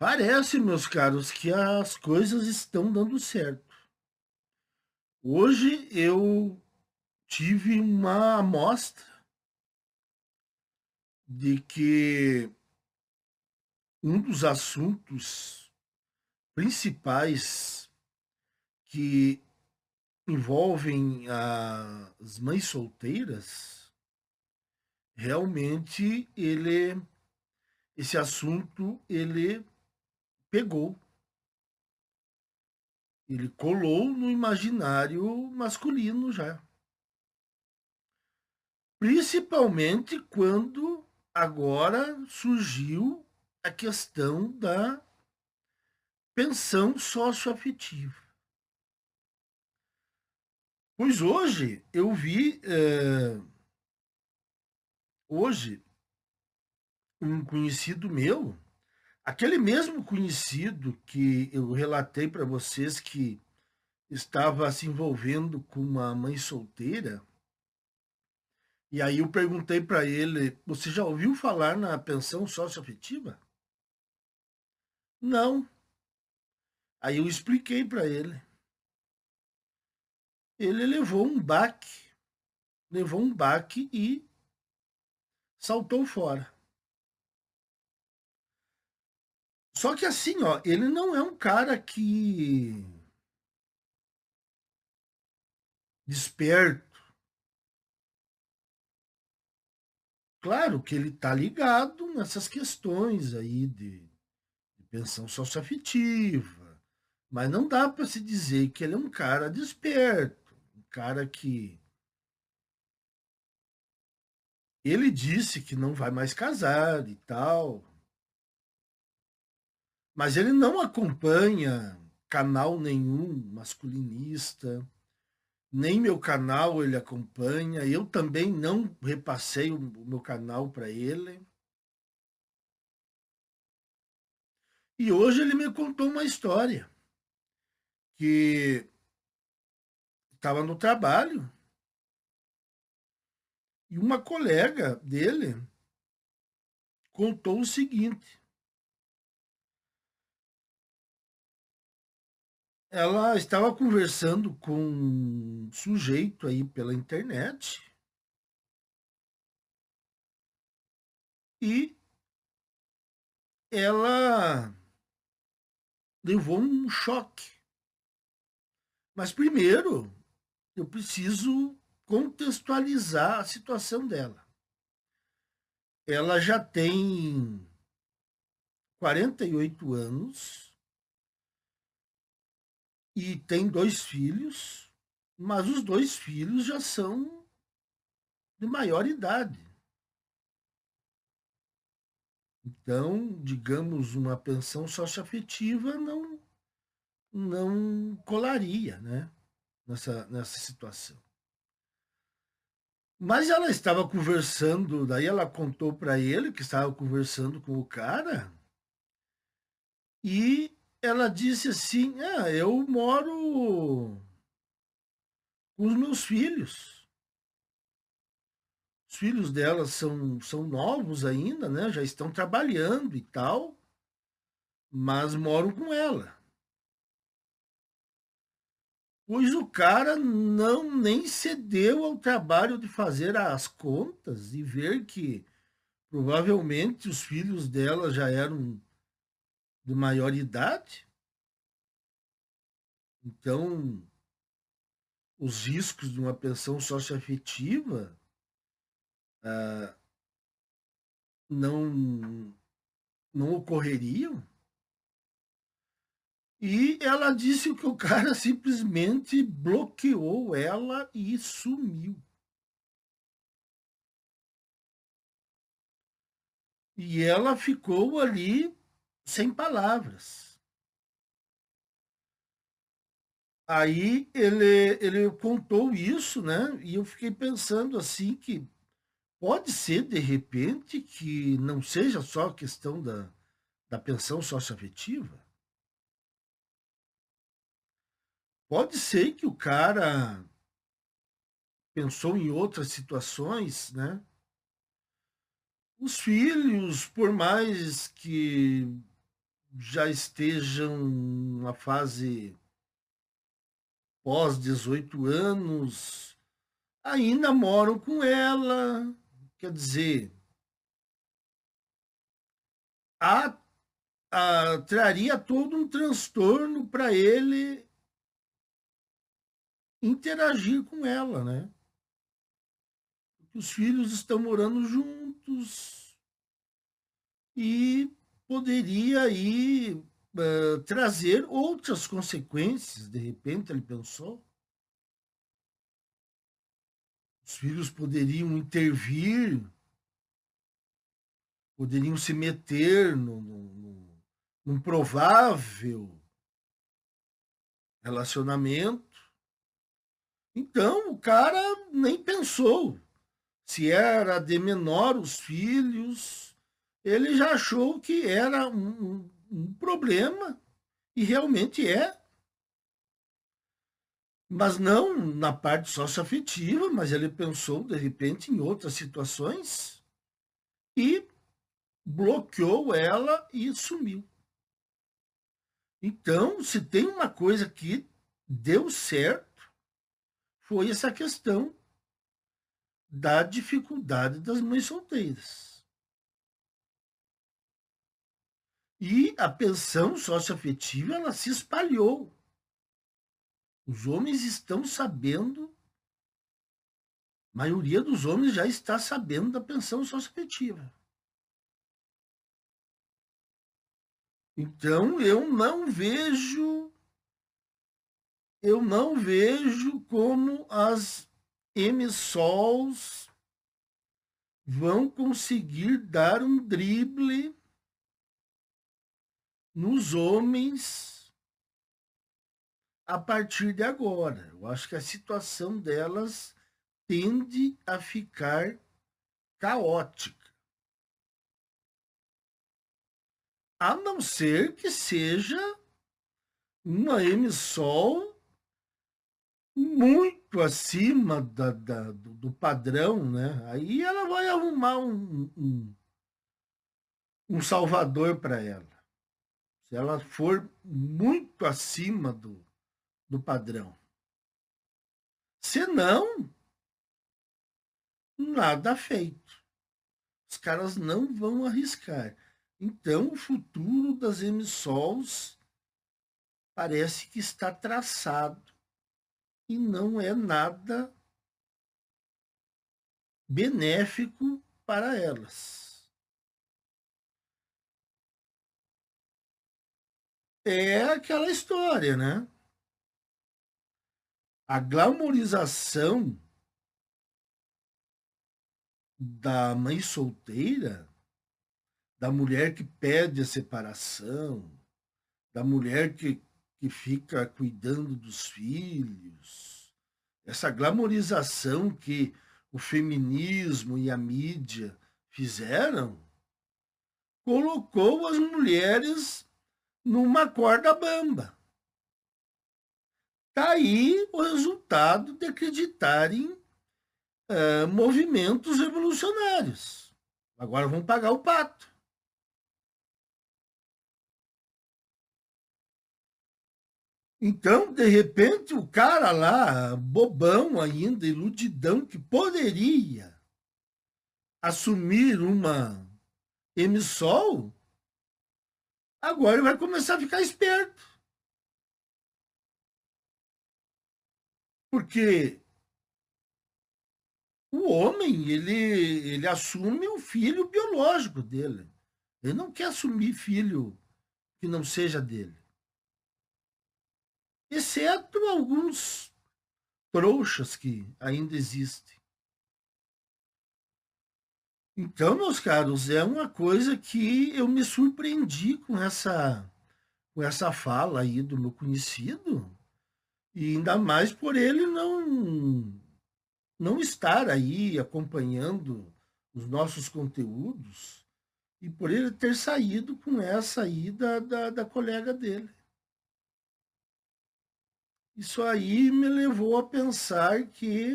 Parece, meus caros, que as coisas estão dando certo. Hoje eu tive uma amostra de que um dos assuntos principais que envolvem as mães solteiras, realmente esse assunto ele pegou, ele colou no imaginário masculino já. Principalmente quando agora surgiu a questão da pensão socioafetiva. Pois hoje eu vi, hoje, um conhecido meu, aquele mesmo conhecido que eu relatei para vocês que estava se envolvendo com uma mãe solteira, e aí eu perguntei para ele: você já ouviu falar na pensão socioafetiva? Não. Aí eu expliquei para ele. Ele levou um baque e saltou fora. Só que assim, ó, ele não é um cara que desperto. Claro que ele tá ligado nessas questões aí de pensão socioafetiva, mas não dá para se dizer que ele é um cara desperto, um cara que ele disse que não vai mais casar e tal, mas ele não acompanha canal nenhum masculinista, nem meu canal ele acompanha, eu também não repassei o meu canal para ele. E hoje ele me contou uma história que estava no trabalho e uma colega dele contou o seguinte: ela estava conversando com um sujeito aí pela internet e ela levou um choque. Mas primeiro eu preciso contextualizar a situação dela. Ela já tem 48 anos e tem dois filhos, mas os dois filhos já são de maior idade. Então, digamos, uma pensão socioafetiva não colaria, né, nessa situação. Mas ela estava conversando, daí ela contou para ele que estava conversando com o cara e ela disse assim: "Ah, eu moro com os meus filhos. Os filhos dela são novos ainda, né? Já estão trabalhando e tal, mas moram com ela." Pois o cara não nem cedeu ao trabalho de fazer as contas e ver que provavelmente os filhos dela já eram de maior idade. Então, os riscos de uma pensão socioafetiva não, não ocorreriam. E ela disse que o cara simplesmente bloqueou ela e sumiu. E ela ficou ali sem palavras. Aí ele contou isso, né? E eu fiquei pensando assim que pode ser, de repente, que não seja só a questão da pensão socioafetiva. Pode ser que o cara pensou em outras situações, né? Os filhos, por mais que já estejam na fase pós 18 anos, ainda moram com ela. Quer dizer, a, traria todo um transtorno para ele interagir com ela, né? Os filhos estão morando juntos e poderia aí trazer outras consequências, de repente, ele pensou. Os filhos poderiam intervir, poderiam se meter num provável relacionamento. Então, o cara nem pensou. Se era de menor os filhos, ele já achou que era um problema, e realmente é. Mas não na parte socioafetiva, mas ele pensou, de repente, em outras situações e bloqueou ela e sumiu. Então, se tem uma coisa que deu certo, foi essa questão da dificuldade das mães solteiras. E a pensão socioafetiva, ela se espalhou. Os homens estão sabendo, a maioria dos homens já está sabendo da pensão socioafetiva. Então, eu não vejo como as MSOLs vão conseguir dar um drible nos homens a partir de agora. Eu acho que a situação delas tende a ficar caótica. A não ser que seja uma MSOL muito acima do padrão, né? Aí ela vai arrumar um salvador para ela. Se ela for muito acima do padrão. Se não, nada feito. Os caras não vão arriscar. Então, o futuro das MSOLs parece que está traçado e não é nada benéfico para elas. É aquela história, né? A glamorização da mãe solteira, da mulher que pede a separação, da mulher que fica cuidando dos filhos, essa glamorização que o feminismo e a mídia fizeram, colocou as mulheres numa corda bamba. Está aí o resultado de acreditarem movimentos revolucionários. Agora vão pagar o pato. Então, de repente, o cara lá, bobão ainda, iludidão, que poderia assumir uma emissol, agora ele vai começar a ficar esperto. Porque o homem, ele assume o filho biológico dele. Ele não quer assumir filho que não seja dele. Exceto alguns trouxas que ainda existem. Então, meus caros, é uma coisa que eu me surpreendi com essa fala aí do meu conhecido, e ainda mais por ele não estar aí acompanhando os nossos conteúdos e por ele ter saído com essa aí da colega dele. Isso aí me levou a pensar que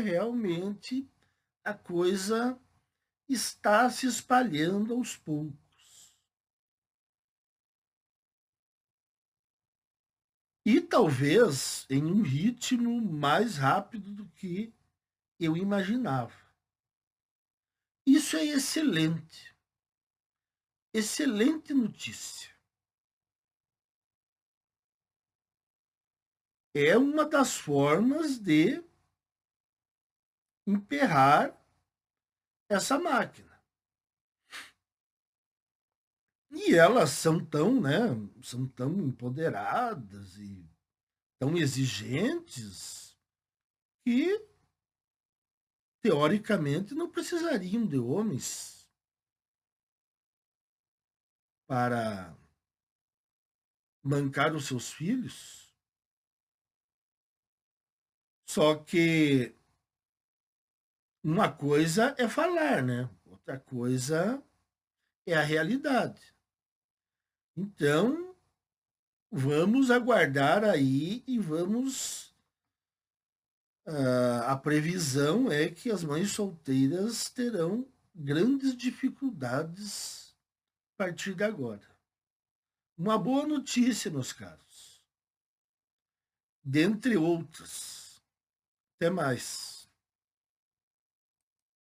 realmente a coisa está se espalhando aos poucos. e talvez em um ritmo mais rápido do que eu imaginava. Isso é excelente, excelente notícia. É uma das formas de emperrar essa máquina. E elas são tão, né, são tão empoderadas e tão exigentes que, teoricamente, não precisariam de homens para bancar os seus filhos. Só que uma coisa é falar, né? Outra coisa é a realidade. Então, vamos aguardar aí e vamos. A previsão é que as mães solteiras terão grandes dificuldades a partir de agora. Uma boa notícia, meus caros. Dentre outras. Até mais.